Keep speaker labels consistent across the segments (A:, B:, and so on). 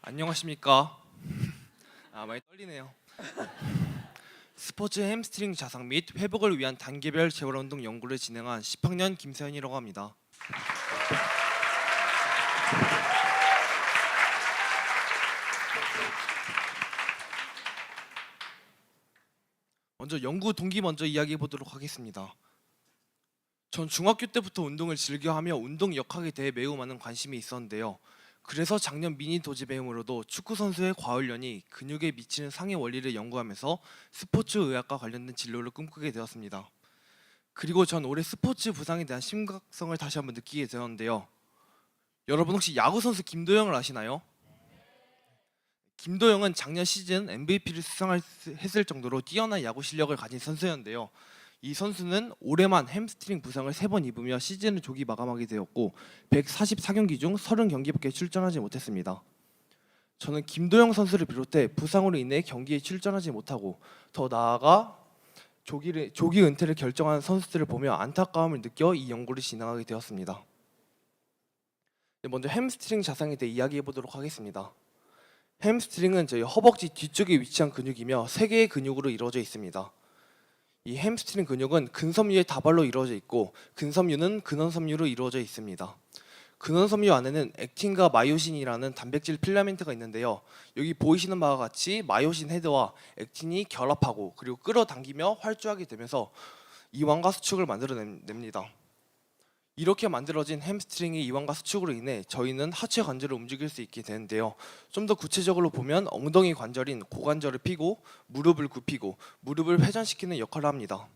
A: 안녕하십니까. 많이 떨리네요. 스포츠 햄스트링 자상 및 회복을 위한 단계별 재활운동 연구를 진행한 10학년 김세현이라고 합니다. 먼저 연구 동기 먼저 이야기해 보도록 하겠습니다. 전 중학교 때부터 운동을 즐겨하며 운동 역학에 대해 매우 많은 관심이 있었는데요. 그래서 작년 미니 도지배움으로도 축구선수의 과훈련이 근육에 미치는 상해 원리를 연구하면서 스포츠 의학과 관련된 진로를 꿈꾸게 되었습니다. 그리고 전 올해 스포츠 부상에 대한 심각성을 다시 한번 느끼게 되었는데요. 여러분 혹시 야구선수 김도영을 아시나요? 김도영은 작년 시즌 MVP를 수상했을 정도로 뛰어난 야구 실력을 가진 선수였는데요. 이 선수는 올해만 햄스트링 부상을 3번 입으며 시즌을 조기 마감하게 되었고 144경기 중 30경기밖에 출전하지 못했습니다. 저는 김도영 선수를 비롯해 부상으로 인해 경기에 출전하지 못하고 더 나아가 조기 은퇴를 결정한 선수들을 보며 안타까움을 느껴 이 연구를 진행하게 되었습니다. 먼저 햄스트링 자상에 대해 이야기해 보도록 하겠습니다. 햄스트링은 저희 허벅지 뒤쪽에 위치한 근육이며 3개의 근육으로 이루어져 있습니다. 이 햄스트링 근육은 근섬유의 다발로 이루어져 있고 근섬유는 근원섬유로 이루어져 있습니다. 근원섬유 안에는 액틴과 마요신이라는 단백질 필라멘트가 있는데요. 여기 보이시는 바와 같이 마요신 헤드와 액틴이 결합하고 그리고 끌어당기며 활주하게 되면서 이완과 수축을 만들어냅니다. 이렇게 만들어진 햄스트링의 이완과 수축으로 인해 저희는 하체 관절을 움직일 수 있게 되는데요. 좀 더 구체적으로 보면 엉덩이 관절인 고관절을 펴고 무릎을 굽히고 무릎을 회전시키는 역할을 합니다.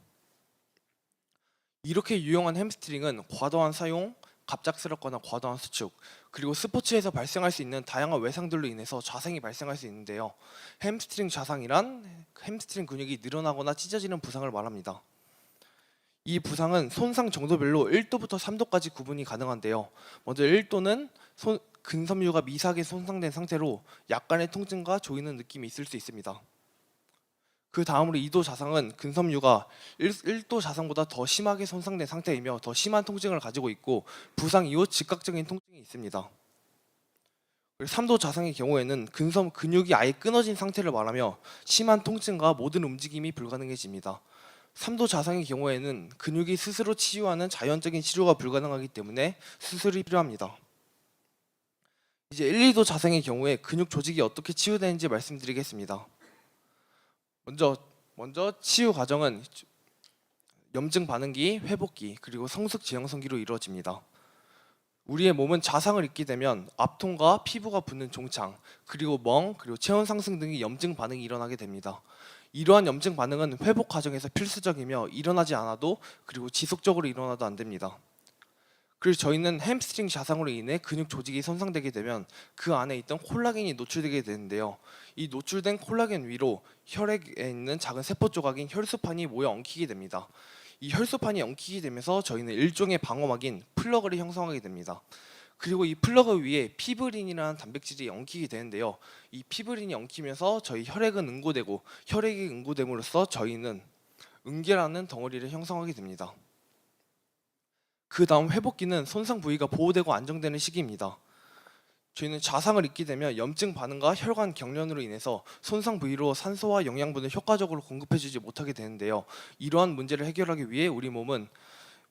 A: 이렇게 유용한 햄스트링은 과도한 사용, 갑작스럽거나 과도한 수축, 그리고 스포츠에서 발생할 수 있는 다양한 외상들로 인해서 좌상이 발생할 수 있는데요. 햄스트링 좌상이란 햄스트링 근육이 늘어나거나 찢어지는 부상을 말합니다. 이 부상은 손상 정도별로 1도부터 3도까지 구분이 가능한데요. 먼저 1도는 근섬유가 미세하게 손상된 상태로 약간의 통증과 조이는 느낌이 있을 수 있습니다. 그 다음으로 2도 자상은 근섬유가 1도 자상보다 더 심하게 손상된 상태이며 더 심한 통증을 가지고 있고 부상 이후 즉각적인 통증이 있습니다. 3도 자상의 경우에는 근육이 아예 끊어진 상태를 말하며 심한 통증과 모든 움직임이 불가능해집니다. 3도 자상의 경우에는 근육이 스스로 치유하는 자연적인 치료가 불가능하기 때문에 수술이 필요합니다. 이제 1, 2도 자상의 경우에 근육 조직이 어떻게 치유되는지 말씀드리겠습니다. 먼저 치유 과정은 염증 반응기, 회복기, 그리고 성숙 지형성기로 이루어집니다. 우리의 몸은 자상을 입게 되면 압통과 피부가 붓는 종창, 그리고 멍, 그리고 체온 상승 등의 염증 반응이 일어나게 됩니다. 이러한 염증 반응은 회복 과정에서 필수적이며 일어나지 않아도 그리고 지속적으로 일어나도 안 됩니다. 그래서 저희는 햄스트링 자상으로 인해 근육 조직이 손상되게 되면 그 안에 있던 콜라겐이 노출되게 되는데요. 이 노출된 콜라겐 위로 혈액에 있는 작은 세포 조각인 혈소판이 모여 엉키게 됩니다. 이 혈소판이 엉키게 되면서 저희는 일종의 방어막인 플러그를 형성하게 됩니다. 그리고 이 플러그 위에 피브린이라는 단백질이 엉키게 되는데요. 이 피브린이 엉키면서 저희 혈액은 응고되고 혈액이 응고됨으로써 저희는 응계라는 덩어리를 형성하게 됩니다. 그 다음 회복기는 손상 부위가 보호되고 안정되는 시기입니다. 저희는 자상을 입게 되면 염증 반응과 혈관 경련으로 인해서 손상 부위로 산소와 영양분을 효과적으로 공급해주지 못하게 되는데요. 이러한 문제를 해결하기 위해 우리 몸은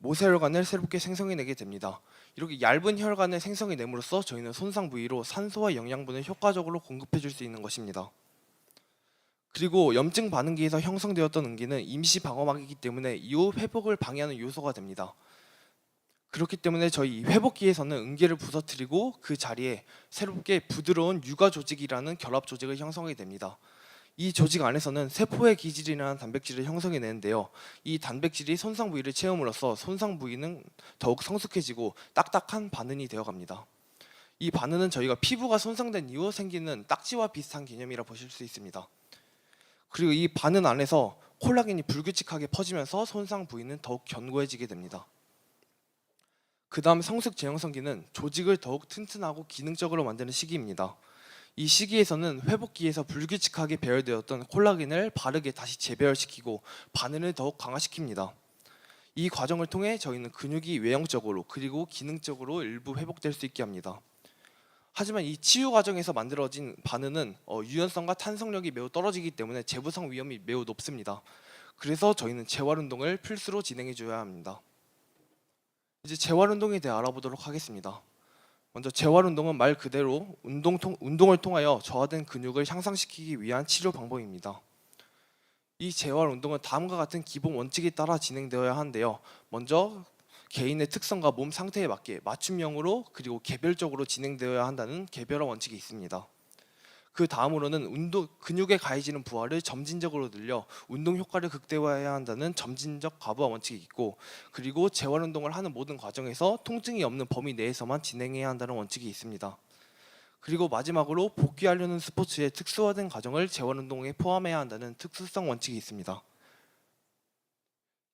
A: 모세혈관을 새롭게 생성해내게 됩니다. 이렇게 얇은 혈관을 생성해냄으로써 저희는 손상 부위로 산소와 영양분을 효과적으로 공급해줄 수 있는 것입니다. 그리고 염증 반응기에서 형성되었던 응기는 임시 방어막이기 때문에 이후 회복을 방해하는 요소가 됩니다. 그렇기 때문에 저희 회복기에서는 응계를 부서뜨리고 그 자리에 새롭게 부드러운 유가 조직이라는 결합 조직을 형성하게 됩니다. 이 조직 안에서는 세포의 기질이라는 단백질을 형성해내는데요. 이 단백질이 손상 부위를 채움으로써 손상 부위는 더욱 성숙해지고 딱딱한 바늘이 되어갑니다. 이 바늘은 저희가 피부가 손상된 이후 생기는 딱지와 비슷한 개념이라 보실 수 있습니다. 그리고 이 바늘 안에서 콜라겐이 불규칙하게 퍼지면서 손상 부위는 더욱 견고해지게 됩니다. 그 다음 성숙 제형성기는 조직을 더욱 튼튼하고 기능적으로 만드는 시기입니다. 이 시기에서는 회복기에서 불규칙하게 배열되었던 콜라겐을 바르게 다시 재배열시키고 바늘을 더욱 강화시킵니다. 이 과정을 통해 저희는 근육이 외형적으로 그리고 기능적으로 일부 회복될 수 있게 합니다. 하지만 이 치유 과정에서 만들어진 바늘은 유연성과 탄성력이 매우 떨어지기 때문에 재부상 위험이 매우 높습니다. 그래서 저희는 재활 운동을 필수로 진행해 줘야 합니다. 이제 재활 운동에 대해 알아보도록 하겠습니다. 먼저 재활 운동은 말 그대로 운동을 통하여 저하된 근육을 향상시키기 위한 치료 방법입니다. 이 재활 운동은 다음과 같은 기본 원칙에 따라 진행되어야 하는데요. 먼저 개인의 특성과 몸 상태에 맞게 맞춤형으로 그리고 개별적으로 진행되어야 한다는 개별화 원칙이 있습니다. 그 다음으로는 근육에 가해지는 부하를 점진적으로 늘려 운동 효과를 극대화해야 한다는 점진적 과부하 원칙이 있고, 그리고 재활 운동을 하는 모든 과정에서 통증이 없는 범위 내에서만 진행해야 한다는 원칙이 있습니다. 그리고 마지막으로 복귀하려는 스포츠의 특수화된 과정을 재활 운동에 포함해야 한다는 특수성 원칙이 있습니다.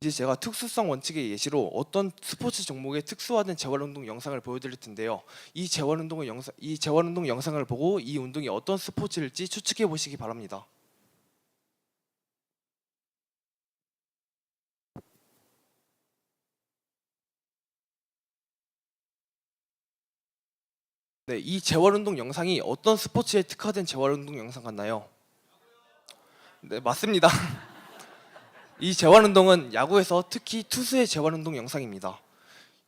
A: 이제 제가 특수성 원칙의 예시로 어떤 스포츠 종목의 특수화된 재활운동 영상을 보여드릴 텐데요. 이 재활운동 영상을 보고 이 운동이 어떤 스포츠일지 추측해 보시기 바랍니다. 네, 이 재활운동 영상이 어떤 스포츠에 특화된 재활운동 영상 같나요? 네, 맞습니다. 이 재활운동은 야구에서 특히 투수의 재활운동 영상입니다.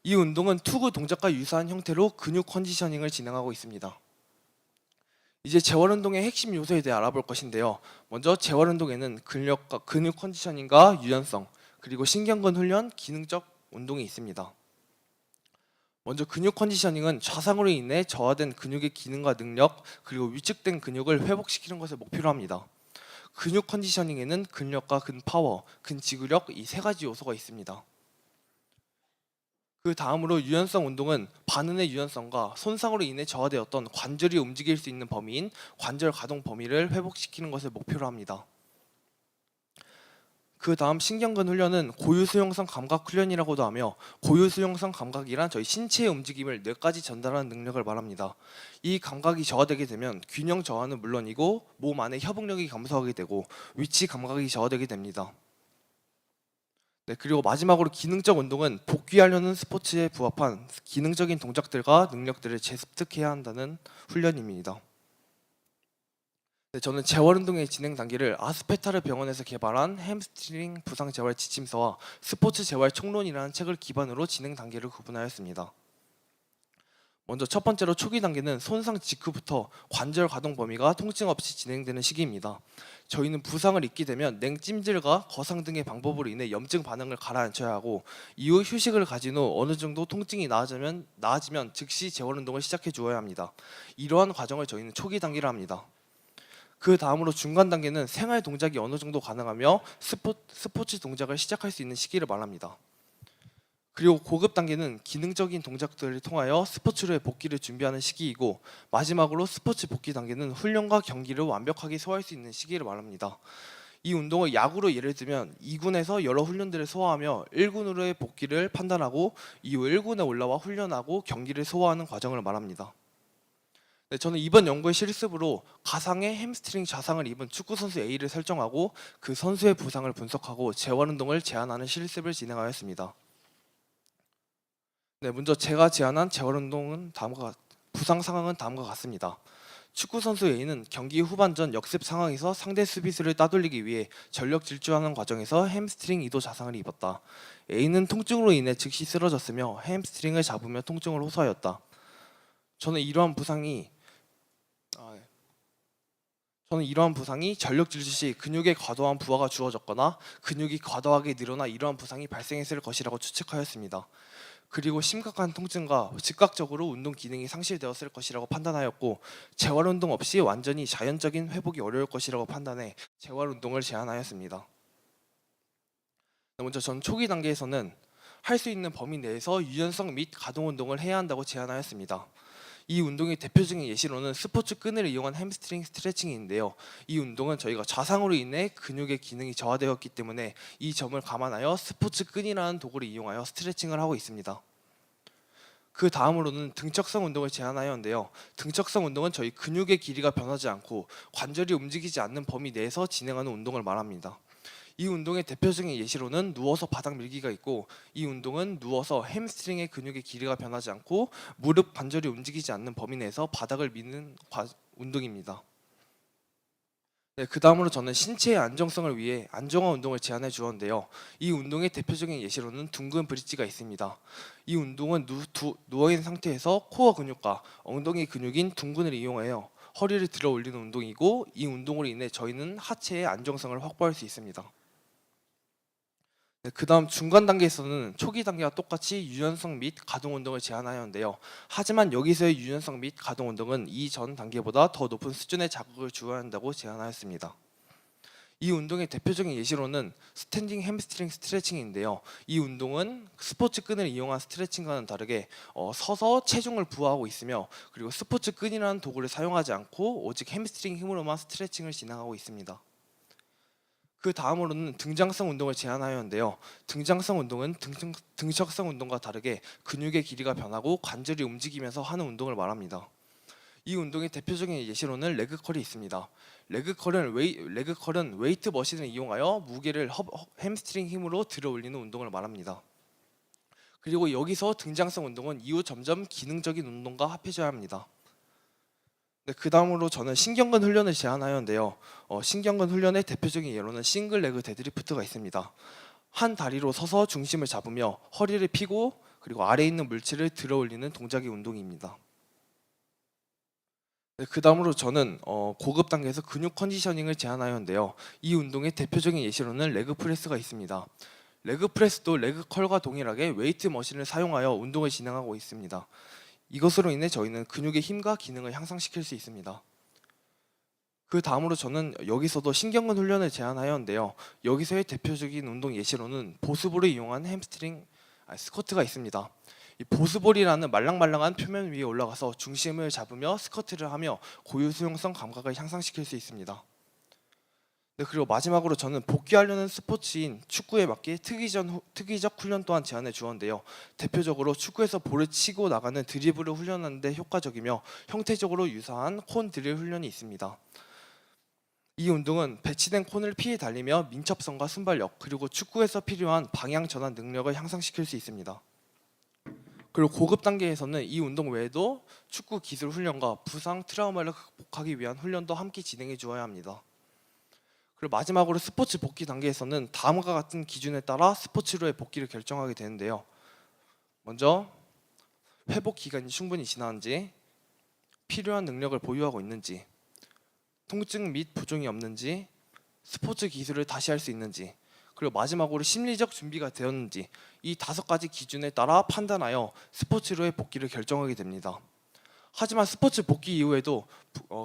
A: 이 운동은 투구 동작과 유사한 형태로 근육 컨디셔닝을 진행하고 있습니다. 이제 재활운동의 핵심 요소에 대해 알아볼 것인데요. 먼저 재활운동에는 근육 컨디셔닝과 유연성, 그리고 신경근 훈련, 기능적 운동이 있습니다. 먼저 근육 컨디셔닝은 좌상으로 인해 저하된 근육의 기능과 능력, 그리고 위축된 근육을 회복시키는 것을 목표로 합니다. 근육 컨디셔닝에는 근력과 근파워, 근지구력 이 세 가지 요소가 있습니다. 그 다음으로 유연성 운동은 반응의 유연성과 손상으로 인해 저하되었던 관절이 움직일 수 있는 범위인 관절 가동 범위를 회복시키는 것을 목표로 합니다. 그 다음 신경근 훈련은 고유수용성 감각 훈련이라고도 하며, 고유수용성 감각이란 저희 신체의 움직임을 뇌까지 전달하는 능력을 말합니다. 이 감각이 저하되게 되면 균형 저하는 물론이고 몸 안의 협응력이 감소하게 되고 위치 감각이 저하되게 됩니다. 네, 그리고 마지막으로 기능적 운동은 복귀하려는 스포츠에 부합한 기능적인 동작들과 능력들을 재습득해야 한다는 훈련입니다. 네, 저는 재활운동의 진행 단계를 아스페타르 병원에서 개발한 햄스트링 부상 재활 지침서와 스포츠 재활 총론이라는 책을 기반으로 진행 단계를 구분하였습니다. 먼저 첫 번째로 초기 단계는 손상 직후부터 관절 가동 범위가 통증 없이 진행되는 시기입니다. 저희는 부상을 입게 되면 냉찜질과 거상 등의 방법으로 인해 염증 반응을 가라앉혀야 하고, 이후 휴식을 가진 후 어느 정도 통증이 나아지면 즉시 재활운동을 시작해 주어야 합니다. 이러한 과정을 저희는 초기 단계라 합니다. 그 다음으로 중간 단계는 생활 동작이 어느 정도 가능하며 스포츠 동작을 시작할 수 있는 시기를 말합니다. 그리고 고급 단계는 기능적인 동작들을 통하여 스포츠로의 복귀를 준비하는 시기이고, 마지막으로 스포츠 복귀 단계는 훈련과 경기를 완벽하게 소화할 수 있는 시기를 말합니다. 이 운동을 야구로 예를 들면 2군에서 여러 훈련들을 소화하며 1군으로의 복귀를 판단하고 이후 1군에 올라와 훈련하고 경기를 소화하는 과정을 말합니다. 네, 저는 이번 연구의 실습으로 가상의 햄스트링 좌상을 입은 축구선수 A를 설정하고 그 선수의 부상을 분석하고 재활운동을 제안하는 실습을 진행하였습니다. 네, 먼저 제가 제안한 재활운동은 부상 상황은 다음과 같습니다. 축구선수 A는 경기 후반전 역습 상황에서 상대 수비수를 따돌리기 위해 전력 질주하는 과정에서 햄스트링 이도 좌상을 입었다. A는 통증으로 인해 즉시 쓰러졌으며 햄스트링을 잡으며 통증을 호소하였다. 저는 이러한 부상이 전력 질주 시 근육에 과도한 부하가 주어졌거나 근육이 과도하게 늘어나 이러한 부상이 발생했을 것이라고 추측하였습니다. 그리고 심각한 통증과 즉각적으로 운동 기능이 상실되었을 것이라고 판단하였고, 재활운동 없이 완전히 자연적인 회복이 어려울 것이라고 판단해 재활운동을 제안하였습니다. 먼저 전 초기 단계에서는 할 수 있는 범위 내에서 유연성 및 가동 운동을 해야 한다고 제안하였습니다. 이 운동의 대표적인 예시로는 스포츠 끈을 이용한 햄스트링 스트레칭인데요. 이 운동은 저희가 좌상으로 인해 근육의 기능이 저하되었기 때문에 이 점을 감안하여 스포츠 끈이라는 도구를 이용하여 스트레칭을 하고 있습니다. 그 다음으로는 등척성 운동을 제안하였는데요. 등척성 운동은 저희 근육의 길이가 변하지 않고 관절이 움직이지 않는 범위 내에서 진행하는 운동을 말합니다. 이 운동의 대표적인 예시로는 누워서 바닥 밀기가 있고, 이 운동은 누워서 햄스트링의 근육의 길이가 변하지 않고 무릎 관절이 움직이지 않는 범위 내에서 바닥을 미는 운동입니다. 네, 그 다음으로 저는 신체의 안정성을 위해 안정화 운동을 제안해 주었는데요. 이 운동의 대표적인 예시로는 둥근 브릿지가 있습니다. 이 운동은 누워있는 상태에서 코어 근육과 엉덩이 근육인 둥근을 이용하여 허리를 들어 올리는 운동이고, 이 운동으로 인해 저희는 하체의 안정성을 확보할 수 있습니다. 네, 그 다음 중간 단계에서는 초기 단계와 똑같이 유연성 및 가동 운동을 제안하였는데요. 하지만 여기서의 유연성 및 가동 운동은 이전 단계보다 더 높은 수준의 자극을 주어야 한다고 제안하였습니다. 이 운동의 대표적인 예시로는 스탠딩 햄스트링 스트레칭인데요. 이 운동은 스포츠 끈을 이용한 스트레칭과는 다르게 서서 체중을 부하하고 있으며, 그리고 스포츠 끈이라는 도구를 사용하지 않고 오직 햄스트링 힘으로만 스트레칭을 진행하고 있습니다. 그 다음으로는 등장성 운동을 제안하였는데요. 등장성 운동은 등척성 운동과 다르게 근육의 길이가 변하고 관절이 움직이면서 하는 운동을 말합니다. 이 운동의 대표적인 예시로는 레그컬이 있습니다. 레그컬은 웨이트 머신을 이용하여 무게를 햄스트링 힘으로 들어 올리는 운동을 말합니다. 그리고 여기서 등장성 운동은 이후 점점 기능적인 운동과 합해져야 합니다. 네, 그 다음으로 저는 신경근 훈련을 제안하였는데요. 신경근 훈련의 대표적인 예로는 싱글 레그 데드리프트가 있습니다. 한 다리로 서서 중심을 잡으며 허리를 펴고 그리고 아래에 있는 물체를 들어 올리는 동작의 운동입니다. 네, 그 다음으로 저는 고급 단계에서 근육 컨디셔닝을 제안하였는데요. 이 운동의 대표적인 예시로는 레그 프레스가 있습니다. 레그 프레스도 레그 컬과 동일하게 웨이트 머신을 사용하여 운동을 진행하고 있습니다. 이것으로 인해 저희는 근육의 힘과 기능을 향상시킬 수 있습니다. 그 다음으로 저는 여기서도 신경근 훈련을 제안하였는데요. 여기서의 대표적인 운동 예시로는 보스볼을 이용한 스쿼트가 있습니다. 이 보스볼이라는 말랑말랑한 표면 위에 올라가서 중심을 잡으며 스쿼트를 하며 고유 수용성 감각을 향상시킬 수 있습니다. 네, 그리고 마지막으로 저는 복귀하려는 스포츠인 축구에 맞게 특기적 훈련 또한 제안해 주었는데요. 대표적으로 축구에서 볼을 치고 나가는 드리블을 훈련하는 데 효과적이며 형태적으로 유사한 콘 드릴 훈련이 있습니다. 이 운동은 배치된 콘을 피해 달리며 민첩성과 순발력, 그리고 축구에서 필요한 방향 전환 능력을 향상시킬 수 있습니다. 그리고 고급 단계에서는 이 운동 외에도 축구 기술 훈련과 부상 트라우마를 극복하기 위한 훈련도 함께 진행해 주어야 합니다. 그리고 마지막으로 스포츠 복귀 단계에서는 다음과 같은 기준에 따라 스포츠로의 복귀를 결정하게 되는데요. 먼저 회복 기간이 충분히 지났는지, 필요한 능력을 보유하고 있는지, 통증 및 부종이 없는지, 스포츠 기술을 다시 할 수 있는지, 그리고 마지막으로 심리적 준비가 되었는지, 이 5가지 기준에 따라 판단하여 스포츠로의 복귀를 결정하게 됩니다. 하지만 스포츠 복귀 이후에도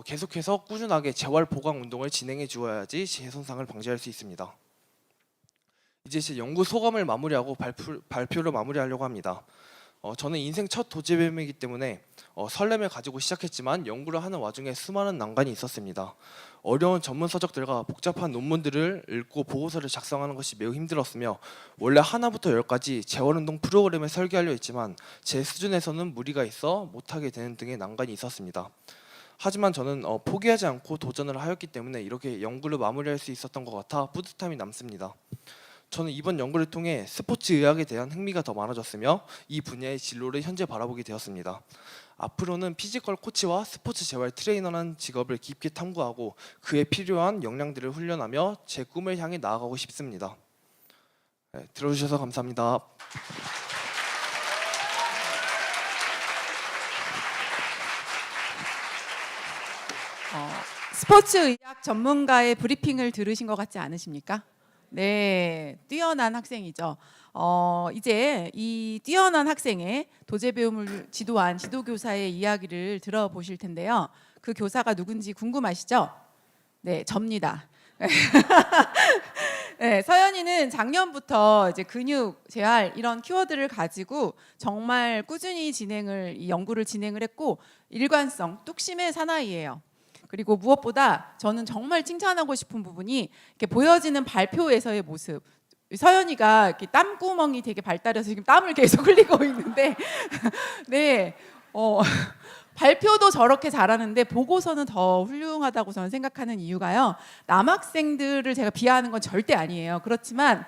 A: 계속해서 꾸준하게 재활 보강 운동을 진행해 주어야지 재손상을 방지할 수 있습니다. 이제 제 연구 소감을 마무리하고 발표를 마무리하려고 합니다. 저는 인생 첫 도제배움이기 때문에 설렘을 가지고 시작했지만 연구를 하는 와중에 수많은 난관이 있었습니다. 어려운 전문 서적들과 복잡한 논문들을 읽고 보고서를 작성하는 것이 매우 힘들었으며, 원래 하나부터 10까지 재활운동 프로그램을 설계하려 했지만 제 수준에서는 무리가 있어 못하게 되는 등의 난관이 있었습니다. 하지만 저는 포기하지 않고 도전을 하였기 때문에 이렇게 연구를 마무리할 수 있었던 것 같아 뿌듯함이 남습니다. 저는 이번 연구를 통해 스포츠 의학에 대한 흥미가 더 많아졌으며 이 분야의 진로를 현재 바라보게 되었습니다. 앞으로는 피지컬 코치와 스포츠 재활 트레이너라는 직업을 깊게 탐구하고 그에 필요한 역량들을 훈련하며 제 꿈을 향해 나아가고 싶습니다. 네, 들어주셔서 감사합니다.
B: 스포츠 의학 전문가의 브리핑을 들으신 것 같지 않으십니까? 네, 뛰어난 학생이죠. 이제 이 뛰어난 학생의 도제배움을 지도한 지도교사의 이야기를 들어보실 텐데요. 그 교사가 누군지 궁금하시죠? 네, 접니다. 네, 서연이는 작년부터 이제 근육 재활 이런 키워드를 가지고 정말 꾸준히 이 연구를 진행을 했고 일관성, 뚝심의 사나이예요. 그리고 무엇보다 저는 정말 칭찬하고 싶은 부분이 이렇게 보여지는 발표에서의 모습. 서연이가 이렇게 땀구멍이 되게 발달해서 지금 땀을 계속 흘리고 있는데, 네, 발표도 저렇게 잘하는데 보고서는 더 훌륭하다고 저는 생각하는 이유가요. 남학생들을 제가 비하하는 건 절대 아니에요. 그렇지만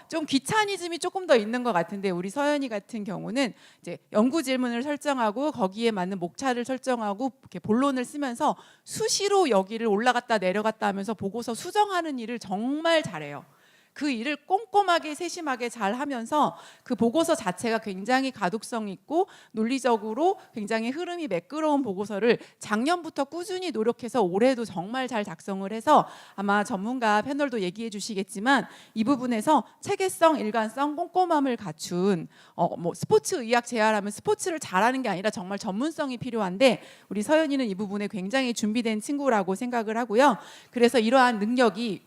B: 좀 귀차니즘이 조금 더 있는 것 같은데 우리 서연이 같은 경우는 이제 연구 질문을 설정하고 거기에 맞는 목차를 설정하고 이렇게 본론을 쓰면서 수시로 여기를 올라갔다 내려갔다 하면서 보고서 수정하는 일을 정말 잘해요. 그 일을 꼼꼼하게 세심하게 잘 하면서 그 보고서 자체가 굉장히 가독성 있고 논리적으로 굉장히 흐름이 매끄러운 보고서를 작년부터 꾸준히 노력해서 올해도 정말 잘 작성을 해서 아마 전문가 패널도 얘기해 주시겠지만 이 부분에서 체계성, 일관성, 꼼꼼함을 갖춘 뭐 스포츠 의학 재활하면 스포츠를 잘하는 게 아니라 정말 전문성이 필요한데 우리 서연이는 이 부분에 굉장히 준비된 친구라고 생각을 하고요. 그래서 이러한 능력이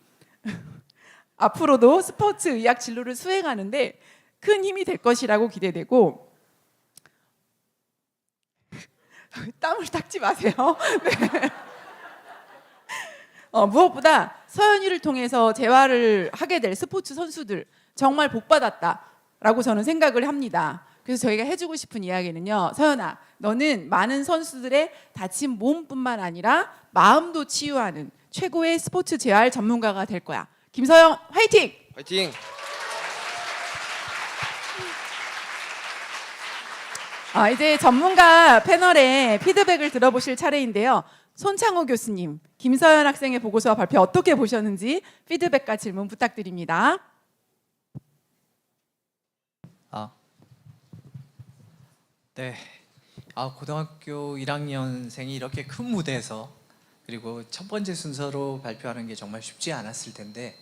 B: 앞으로도 스포츠 의학 진로를 수행하는데 큰 힘이 될 것이라고 기대되고 땀을 닦지 마세요. 네. 무엇보다 서연이를 통해서 재활을 하게 될 스포츠 선수들 정말 복받았다라고 저는 생각을 합니다. 그래서 저희가 해주고 싶은 이야기는요. 서연아, 너는 많은 선수들의 다친 몸뿐만 아니라 마음도 치유하는 최고의 스포츠 재활 전문가가 될 거야. 김서영 화이팅!
A: 화이팅!
B: 이제 전문가 패널의 피드백을 들어보실 차례인데요. 손창호 교수님, 김서연 학생의 보고서 발표 어떻게 보셨는지 피드백과 질문 부탁드립니다.
C: 네. 고등학교 1학년생이 이렇게 큰 무대에서 그리고 첫 번째 순서로 발표하는 게 정말 쉽지 않았을 텐데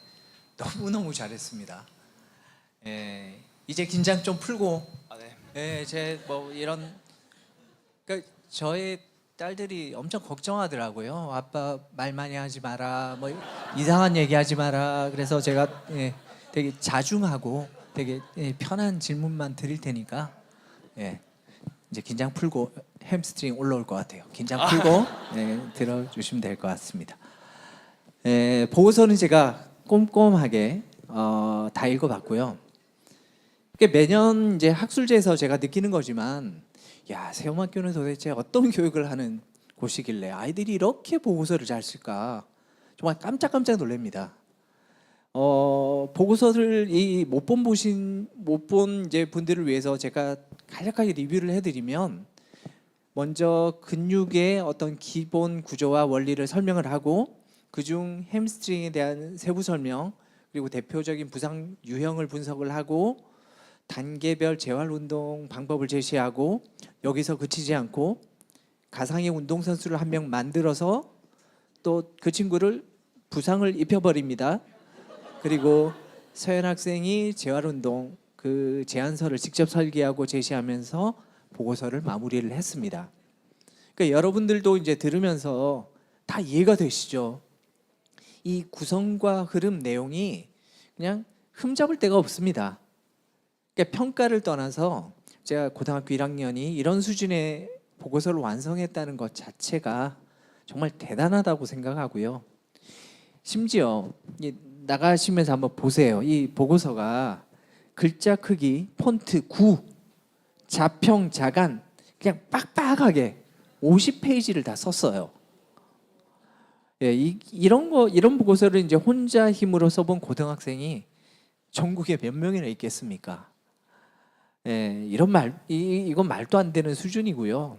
C: 너무너무 잘했습니다. 이제 긴장 좀 풀고
A: 네.
C: 제 뭐 이런 그러니까 저의 딸들이 엄청 걱정하더라고요. 아빠 말 많이 하지 마라. 뭐 이상한 얘기 하지 마라. 그래서 제가 되게 자중하고 되게 편한 질문만 드릴 테니까 이제 긴장 풀고 햄스트링 올라올 것 같아요. 긴장 풀고 들어주시면 될 것 같습니다. 보고서는 제가 꼼꼼하게 다 읽어봤고요. 매년 이제 학술지에서 제가 느끼는 거지만, 야, 세움학교는 도대체 어떤 교육을 하는 곳이길래 아이들이 이렇게 보고서를 잘 쓸까? 정말 깜짝깜짝 놀랍니다. 보고서를 못 본 이제 분들을 위해서 제가 간략하게 리뷰를 해드리면, 먼저 근육의 어떤 기본 구조와 원리를 설명을 하고 그중 햄스트링에 대한 세부 설명, 그리고 대표적인 부상 유형을 분석을 하고 단계별 재활 운동 방법을 제시하고 여기서 그치지 않고 가상의 운동선수를 한 명 만들어서 또 그 친구를 부상을 입혀버립니다. 그리고 서연 학생이 재활 운동 그 제안서를 직접 설계하고 제시하면서 보고서를 마무리를 했습니다. 그러니까 여러분들도 이제 들으면서 다 이해가 되시죠? 이 구성과 흐름 내용이 그냥 흠잡을 데가 없습니다. 그러니까 평가를 떠나서 제가 고등학교 1학년이 이런 수준의 보고서를 완성했다는 것 자체가 정말 대단하다고 생각하고요. 심지어 나가시면서 한번 보세요. 이 보고서가 글자 크기, 폰트 9, 자평, 자간 그냥 빡빡하게 50페이지를 다 썼어요. 이런 보고서를 이제 혼자 힘으로 써본 고등학생이 전국에 몇 명이나 있겠습니까? 이건 말도 안 되는 수준이고요.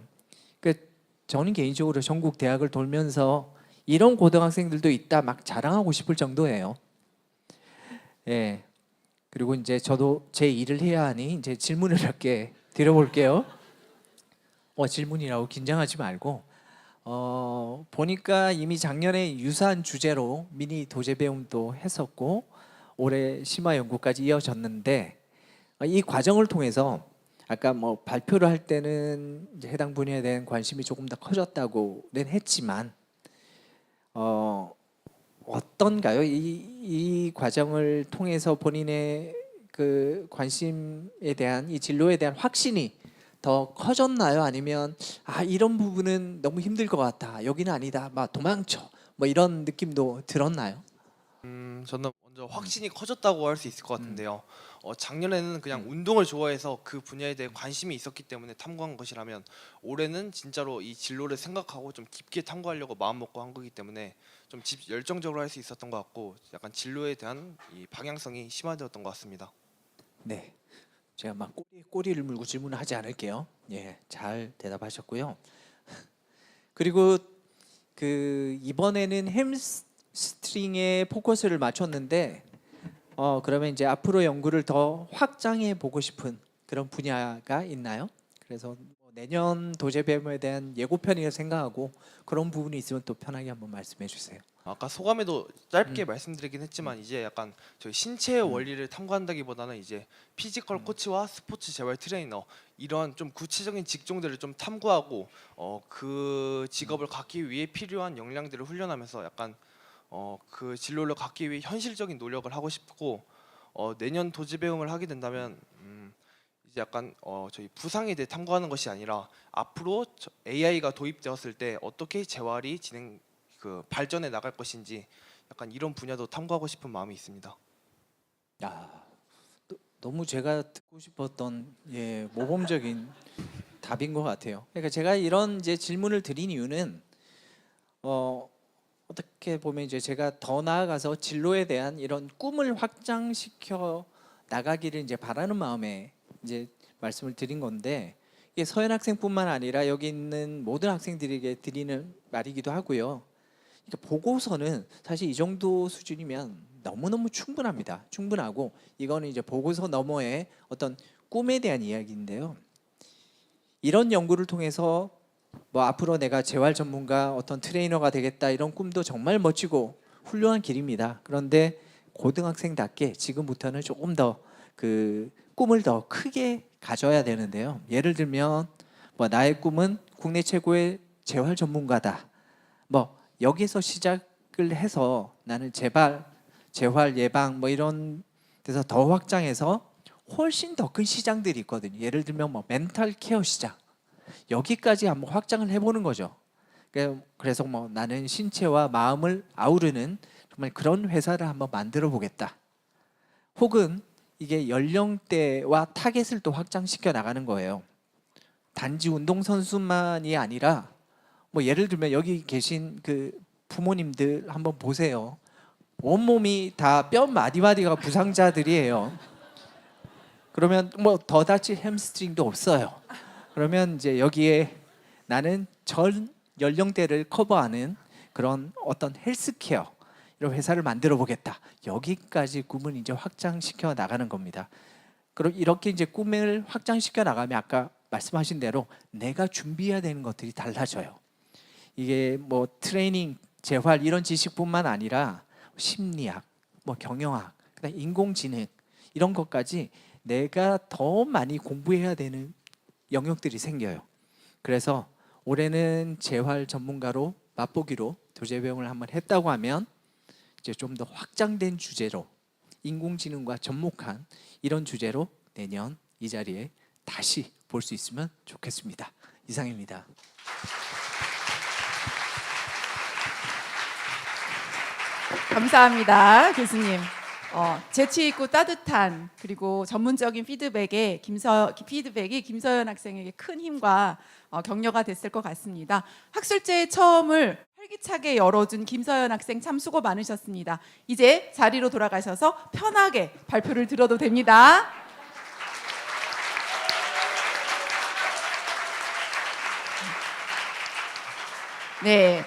C: 그러니까 저는 개인적으로 전국 대학을 돌면서 이런 고등학생들도 있다 막 자랑하고 싶을 정도예요. 그리고 이제 저도 제 일을 해야 하니 이제 질문을 몇 개 드려볼게요. 질문이라고 긴장하지 말고 보니까 이미 작년에 유사한 주제로 미니 도제배움도 했었고 올해 심화 연구까지 이어졌는데 이 과정을 통해서 아까 뭐 발표를 할 때는 이제 해당 분야에 대한 관심이 조금 더 커졌다고는 했지만 어떤가요? 이 과정을 통해서 본인의 그 관심에 대한 이 진로에 대한 확신이 더 커졌나요? 아니면 이런 부분은 너무 힘들 것 같다. 여기는 아니다. 막 도망쳐. 뭐 이런 느낌도 들었나요?
A: 저는 먼저 확신이 커졌다고 할 수 있을 것 같은데요. 작년에는 그냥 운동을 좋아해서 그 분야에 대해 관심이 있었기 때문에 탐구한 것이라면 올해는 진짜로 이 진로를 생각하고 좀 깊게 탐구하려고 마음 먹고 한 거기 때문에 좀 열정적으로 할 수 있었던 것 같고 약간 진로에 대한 이 방향성이 심화되었던 것 같습니다.
C: 네, 제가 막 꼬리를 물고 질문을 하지 않을게요. 예, 잘 대답하셨고요. 그리고 그 이번에는 햄스트링에 포커스를 맞췄는데 그러면 이제 앞으로 연구를 더 확장해 보고 싶은 그런 분야가 있나요? 그래서 내년 도제뱀에 대한 예고편이라 생각하고 그런 부분이 있으면 또 편하게 한번 말씀해 주세요.
A: 아까 소감에도 짧게 말씀드리긴 했지만 이제 약간 저희 신체의 원리를 탐구한다기보다는 이제 피지컬 코치와 스포츠 재활 트레이너 이런 좀 구체적인 직종들을 좀 탐구하고 그 직업을 갖기 위해 필요한 역량들을 훈련하면서 약간 그 진로를 갖기 위해 현실적인 노력을 하고 싶고 내년 도지배움을 하게 된다면 이제 약간 저희 부상에 대해 탐구하는 것이 아니라 앞으로 AI가 도입되었을 때 어떻게 재활이 발전해 나갈 것인지 약간 이런 분야도 탐구하고 싶은 마음이 있습니다.
C: 야, 너무 제가 듣고 싶었던 모범적인 답인 것 같아요. 그러니까 제가 이런 이제 질문을 드린 이유는 어떻게 보면 이제 제가 더 나아가서 진로에 대한 이런 꿈을 확장시켜 나가기를 이제 바라는 마음에 이제 말씀을 드린 건데 이게 서현 학생뿐만 아니라 여기 있는 모든 학생들에게 드리는 말이기도 하고요. 그러니까 보고서는 사실 이 정도 수준이면 너무너무 충분합니다. 충분하고 이거는 이제 보고서 너머의 어떤 꿈에 대한 이야기인데요. 이런 연구를 통해서 뭐 앞으로 내가 재활 전문가 어떤 트레이너가 되겠다 이런 꿈도 정말 멋지고 훌륭한 길입니다. 그런데 고등학생답게 지금부터는 조금 더 그 꿈을 더 크게 가져야 되는데요. 예를 들면 뭐 나의 꿈은 국내 최고의 재활 전문가다. 뭐 여기서 시작을 해서 나는 재활 예방 뭐 이런 데서 더 확장해서 훨씬 더 큰 시장들이 있거든요. 예를 들면 뭐 멘탈 케어 시장 여기까지 한번 확장을 해보는 거죠. 그래서 뭐 나는 신체와 마음을 아우르는 정말 그런 회사를 한번 만들어 보겠다. 혹은 이게 연령대와 타겟을 또 확장시켜 나가는 거예요. 단지 운동선수만이 아니라 뭐 예를 들면 여기 계신 그 부모님들 한번 보세요. 온몸이 다 뼈 마디마디가 부상자들이에요. 그러면 뭐 더 다칠 햄스트링도 없어요. 그러면 이제 여기에 나는 전 연령대를 커버하는 그런 어떤 헬스케어 이런 회사를 만들어 보겠다. 여기까지 꿈을 이제 확장시켜 나가는 겁니다. 그럼 이렇게 이제 꿈을 확장시켜 나가면 아까 말씀하신 대로 내가 준비해야 되는 것들이 달라져요. 이게 뭐 트레이닝, 재활 이런 지식뿐만 아니라 심리학, 뭐 경영학, 그다음 인공지능 이런 것까지 내가 더 많이 공부해야 되는 영역들이 생겨요. 그래서 올해는 재활 전문가로 맛보기로 도제배움을 한번 했다고 하면 이제 좀 더 확장된 주제로 인공지능과 접목한 이런 주제로 내년 이 자리에 다시 볼 수 있으면 좋겠습니다. 이상입니다.
B: 감사합니다, 교수님. 재치 있고 따뜻한 그리고 전문적인 피드백이 김서연 학생에게 큰 힘과 격려가 됐을 것 같습니다. 학술제의 처음을 활기차게 열어준 김서연 학생 참 수고 많으셨습니다. 이제 자리로 돌아가셔서 편하게 발표를 들어도 됩니다. 네.